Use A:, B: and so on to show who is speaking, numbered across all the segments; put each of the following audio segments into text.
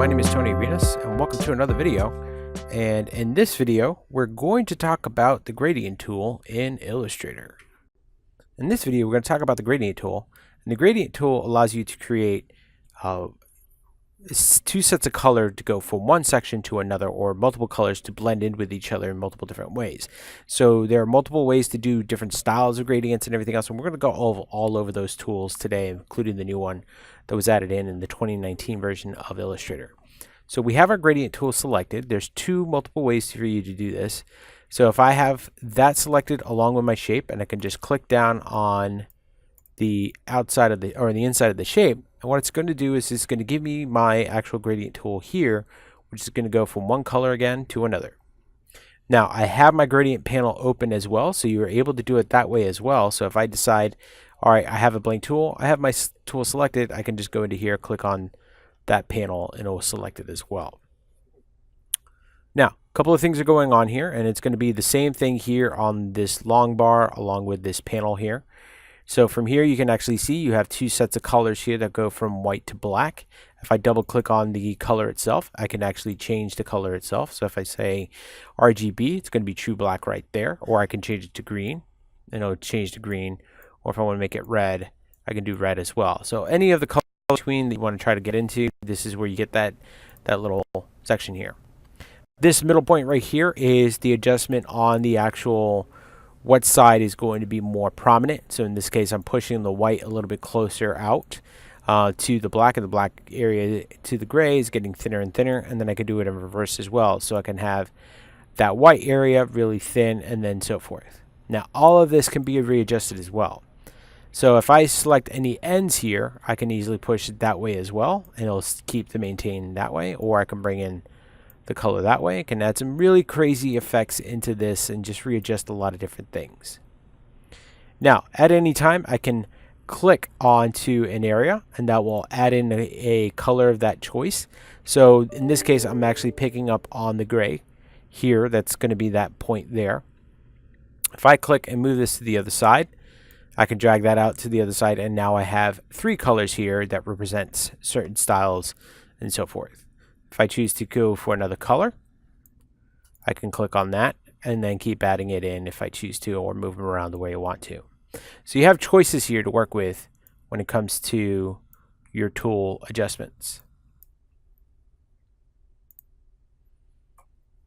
A: my name is Tony Venus and welcome to another video. And in this video, we're going to talk about the gradient tool in Illustrator. In this video, we're going to talk about the gradient tool. And the gradient tool allows you to create two sets of color to go from one section to another, or multiple colors to blend in with each other in multiple different ways. So there are multiple ways to do different styles of gradients and everything else, and we're going to go all over those tools today, including the new one that was added in the 2019 version of Illustrator. So we have our gradient tool selected. There's two multiple ways for you to do this. So if I have that selected along with my shape, and I can just click down on the outside of the the inside of the shape, and what it's going to do is it's going to give me my actual gradient tool here, which is going to go from one color again to another. Now I have my gradient panel open as well, so you're able to do it that way as well. So if I decide, all right, I have a blank tool, I have my tool selected, I can just go into here, click on that panel, and it will select it as well. Now, a couple of things are going on here, and it's going to be the same thing here on this long bar along with this panel here. So from here you can actually see you have two sets of colors here that go from white to black. If I double click on the color itself, I can actually change the color itself. So if I say RGB, it's going to be true black right there, or I can change it to green and it'll change to green, or if I want to make it red, I can do red as well. So any of the colors between that you want to try to get into, this is where you get that little section here. This middle point right here is the adjustment on the actual what side is going to be more prominent. So in this case, I'm pushing the white a little bit closer out to the black, and the black area to the gray is getting thinner and thinner, and then I can do it in reverse as well. So I can have that white area really thin and then so forth. Now all of this can be readjusted as well. So if I select any ends here, I can easily push it that way as well, and it'll keep the maintain that way, or I can bring in the color that way. I can add some really crazy effects into this and just readjust a lot of different things. Now at any time I can click onto an area and that will add in a color of that choice. So in this case I'm actually picking up on the gray here. That's going to be that point there. If I click and move this to the other side, I can drag that out to the other side, and now I have three colors here that represents certain styles and so forth. If I choose to go for another color, I can click on that and then keep adding it in if I choose to, or move them around the way I want to. So you have choices here to work with when it comes to your tool adjustments.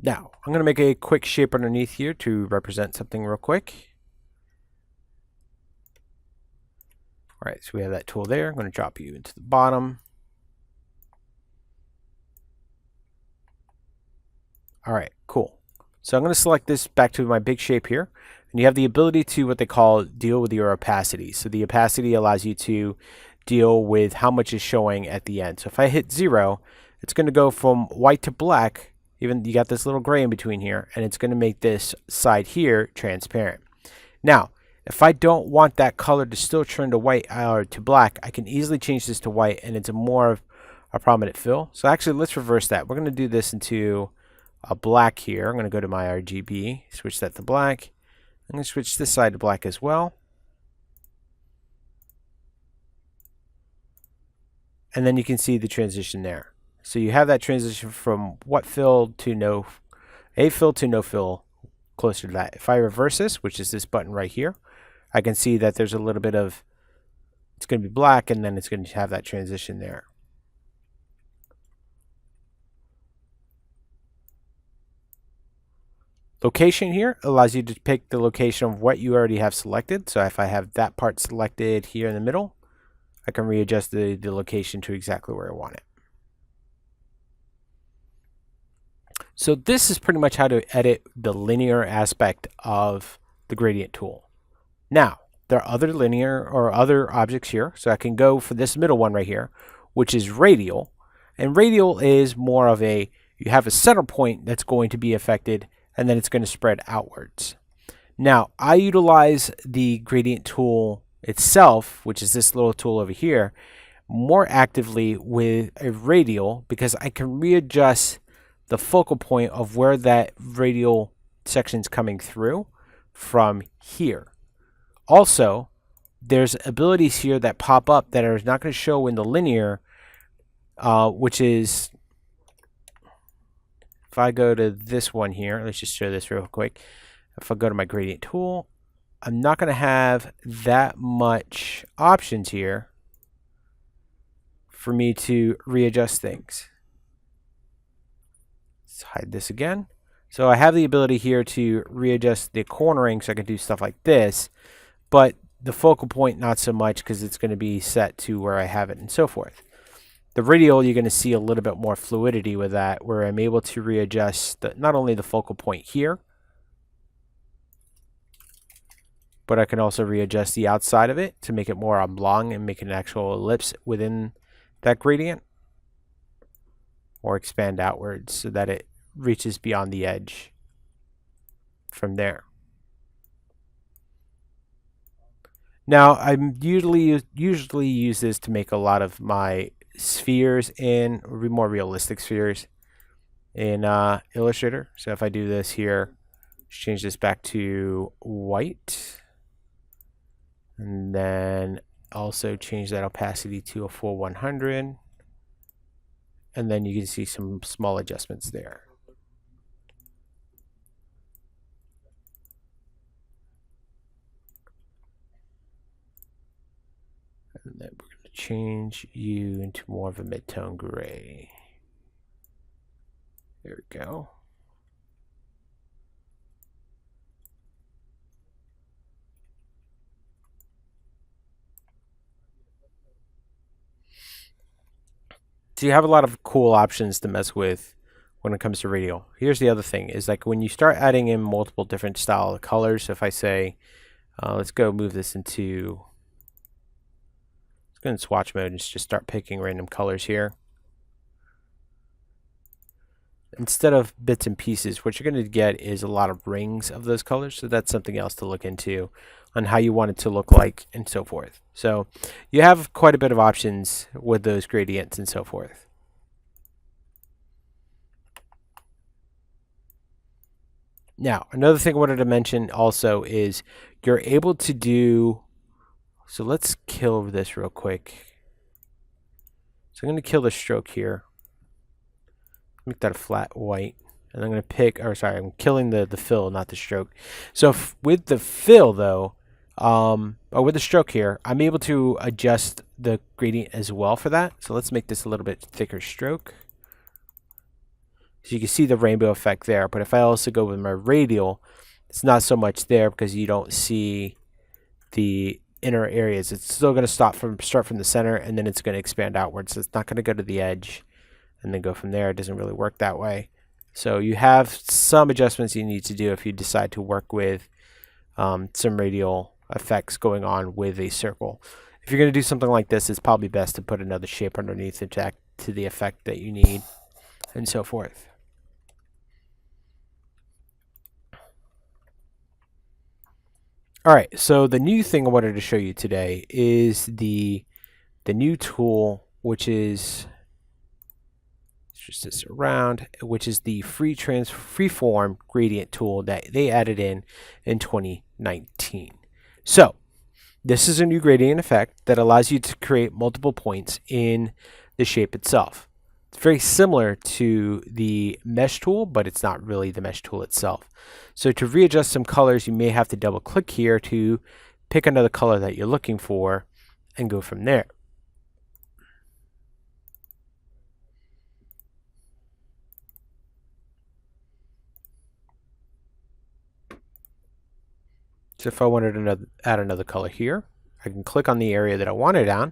A: Now, I'm going to make a quick shape underneath here to represent something real quick. All right, so we have that tool there. I'm going to drop you into the bottom. All right, cool. So I'm going to select this back to my big shape here, and you have the ability to what they call deal with your opacity. So the opacity allows you to deal with how much is showing at the end. So if I hit 0, it's going to go from white to black. Even you got this little gray in between here, and it's going to make this side here transparent. Now, if I don't want that color to still turn to white or to black, I can easily change this to white, and it's more of a prominent fill. So actually, let's reverse that. We're going to do this into a black here. I'm going to go to my RGB, switch that to black. I'm going to switch this side to black as well. And then you can see the transition there. So you have that transition from what fill to no, a fill to no fill, closer to that. If I reverse this, which is this button right here, I can see that there's a little bit of, it's going to be black, and then it's going to have that transition there. Location here allows you to pick the location of what you already have selected. So if I have that part selected here in the middle, I can readjust the location to exactly where I want it. So this is pretty much how to edit the linear aspect of the gradient tool. Now, there are other linear or other objects here. So I can go for this middle one right here, which is radial. And radial is more of a, you have a center point that's going to be affected, and then it's going to spread outwards. Now, I utilize the gradient tool itself, which is this little tool over here, more actively with a radial, because I can readjust the focal point of where that radial section is coming through from here. Also, there's abilities here that pop up that are not going to show in the linear, which is if I go to this one here, let's just show this real quick. If I go to my gradient tool, I'm not going to have that much options here for me to readjust things. Let's hide this again. So I have the ability here to readjust the cornering so I can do stuff like this, but the focal point not so much because it's going to be set to where I have it and so forth. The radial, you're going to see a little bit more fluidity with that, where I'm able to readjust not only the focal point here, but I can also readjust the outside of it to make it more oblong and make an actual ellipse within that gradient, or expand outwards so that it reaches beyond the edge from there. Now, I usually use this to make a lot of my spheres in, or more realistic spheres in Illustrator. So if I do this here, change this back to white, and then also change that opacity to a full 100, and then you can see some small adjustments there. And then we're going to change you into more of a mid-tone gray. There we go. So you have a lot of cool options to mess with when it comes to Radial. Here's the other thing, is like when you start adding in multiple different style of colors, so if I say, let's go move this into, let's go in swatch mode and just start picking random colors here. Instead of bits and pieces, what you're going to get is a lot of rings of those colors. So that's something else to look into on how you want it to look like and so forth. So you have quite a bit of options with those gradients and so forth. Now, another thing I wanted to mention also is you're able to do, so let's kill this real quick. So I'm going to kill the stroke here. Make that a flat white, and I'm going to pick, or sorry, I'm killing the fill, not the stroke. So with the fill though, or with the stroke here, I'm able to adjust the gradient as well for that. So let's make this a little bit thicker stroke. So you can see the rainbow effect there, but if I also go with my radial, it's not so much there because you don't see the inner areas. It's still going to start from the center, and then it's going to expand outwards. So it's not going to go to the edge and then go from there. It doesn't really work that way. So you have some adjustments you need to do if you decide to work with some radial effects going on with a circle. If you're going to do something like this, it's probably best to put another shape underneath it to the effect that you need, and so forth. All right, so the new thing I wanted to show you today is the new tool, which is, just this around, which is the Freeform gradient tool that they added in 2019. So this is a new gradient effect that allows you to create multiple points in the shape itself. It's very similar to the mesh tool, but it's not really the mesh tool itself. So to readjust some colors, you may have to double click here to pick another color that you're looking for and go from there. So if I wanted to add another color here, I can click on the area that I want it on,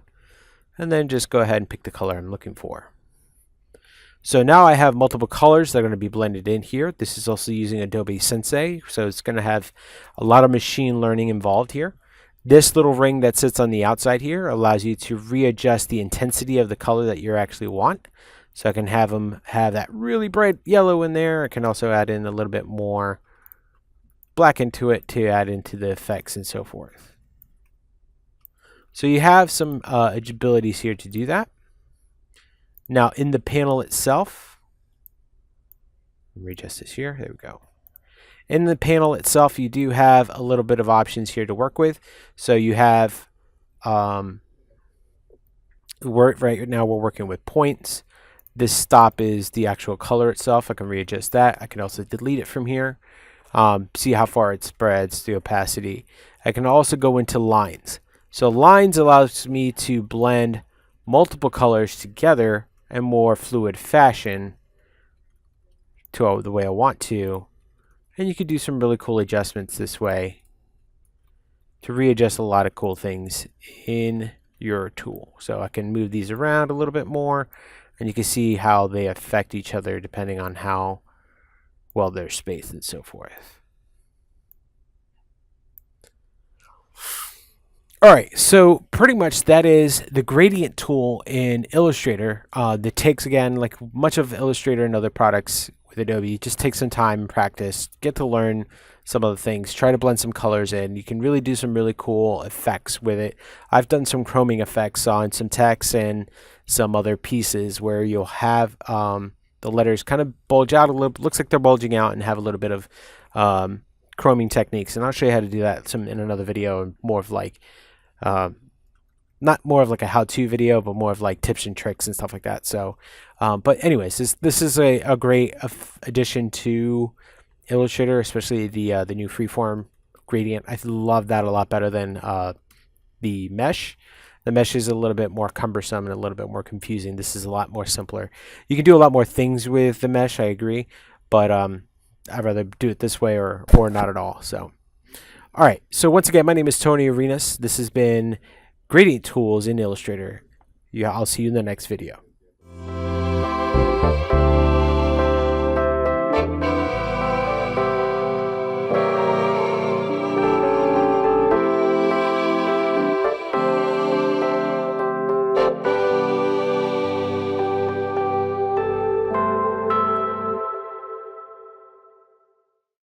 A: and then just go ahead and pick the color I'm looking for. So now I have multiple colors that are going to be blended in here. This is also using Adobe Sensei, so it's going to have a lot of machine learning involved here. This little ring that sits on the outside here allows you to readjust the intensity of the color that you actually want. So I can have them have that really bright yellow in there. I can also add in a little bit more black into it to add into the effects and so forth. So you have some abilities here to do that. Now in the panel itself, readjust this here, there we go. In the panel itself, you do have a little bit of options here to work with. So you have, right now we're working with points. This stop is the actual color itself. I can readjust that. I can also delete it from here. See how far it spreads, the opacity. I can also go into lines. So lines allows me to blend multiple colors together in more fluid fashion to the way I want to. And you can do some really cool adjustments this way to readjust a lot of cool things in your tool. So I can move these around a little bit more, and you can see how they affect each other depending on how well they're spaced and so forth. Alright, so pretty much that is the gradient tool in Illustrator. That takes, again, like much of Illustrator and other products with Adobe, just take some time and practice, get to learn some of the things, try to blend some colors in. You can really do some really cool effects with it. I've done some chroming effects on some text and some other pieces where you'll have the letters kind of bulge out a little, looks like they're bulging out, and have a little bit of chroming techniques. And I'll show you how to do that in another video, and more of like not more of like a how-to video, but more of like tips and tricks and stuff like that. So, but anyways, this is a great addition to Illustrator, especially the new Freeform gradient. I love that a lot better than the mesh. The mesh is a little bit more cumbersome and a little bit more confusing. This is a lot more simpler. You can do a lot more things with the mesh, I agree, but I'd rather do it this way or not at all. So. All right, so once again, my name is Tony Arenas. This has been Gradient Tools in Illustrator. I'll see you in the next video.